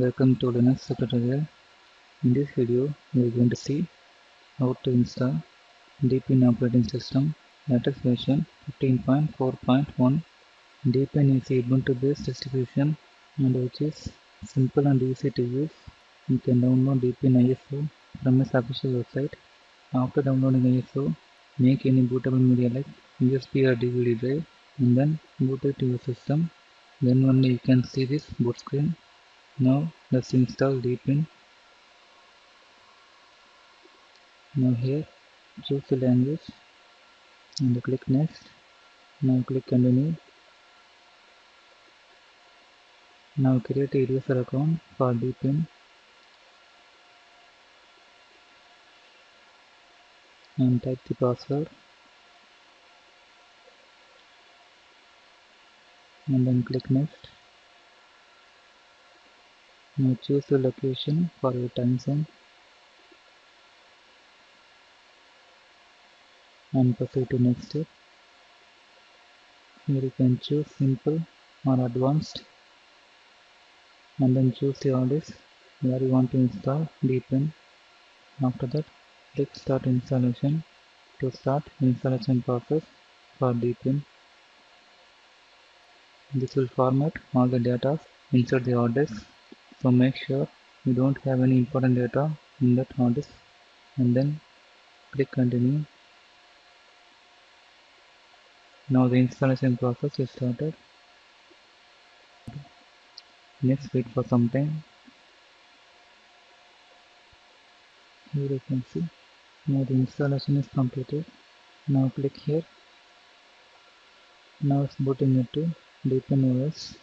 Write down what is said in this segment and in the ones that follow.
Welcome to Linux tutorial. In this video, we are going to see how to install Deepin operating system latest version 15.4.1. Deepin is a Ubuntu-based distribution and which is simple and easy to use. You can download Deepin ISO from its official website. After downloading ISO, make any bootable media like USB or DVD drive and then boot it to your system. Then only you can see this boot screen. Now let's install Deepin. Now here choose the language and click next. Now click continue. Now create a user account for Deepin and type the password and then click next. Now choose the location for your time zone and proceed to next step. Here you can choose simple or advanced and then choose the orders where you want to install Deepin. After that, click start installation to start installation process for Deepin. This will format all the data inside the hard disk, so make sure you don't have any important data in that hard disk and then click continue. Now the installation process is started. Next, wait for some time. Here you can see now the installation is completed. Now click here. Now it's booting it to Deepin OS.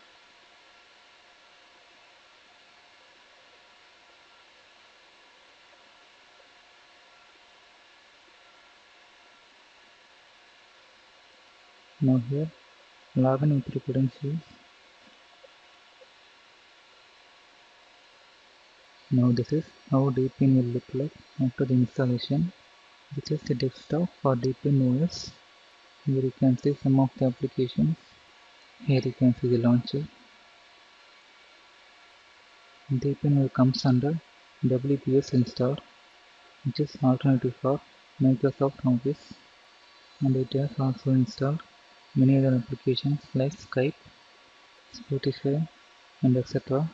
Now here login with your credentials. Now this is how Deepin will look like after the installation. This is the desktop for Deepin OS. Here you can see some of the applications. Here you can see the launcher. Deepin will comes under WPS installed, which is alternative for Microsoft Office, and it has also installed many other applications like Skype, Spotify, and etc.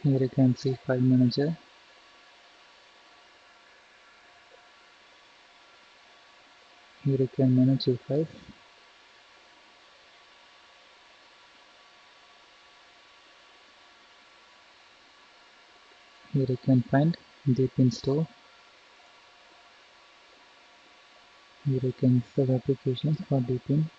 Here you can see File Manager. Here you can manage your files. Here you can find Deepin Store. Here you can install applications for Deepin.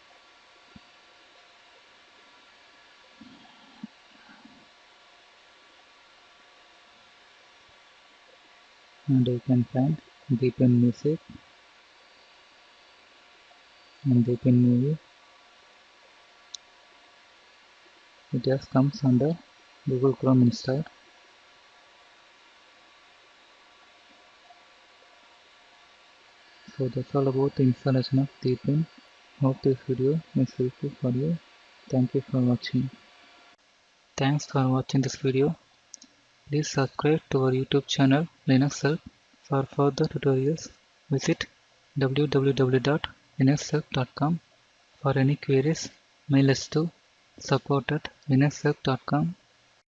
And you can find Deepin Music and Deepin Movie. It just comes under Google Chrome installed. So that's all about the installation of Deepin. Hope this video is helpful for you. Thank you for watching. Thanks for watching this video. Please subscribe to our YouTube channel Linux Help. For further tutorials, visit www.linuxhelp.com. For any queries, mail us to support@linuxhelp.com.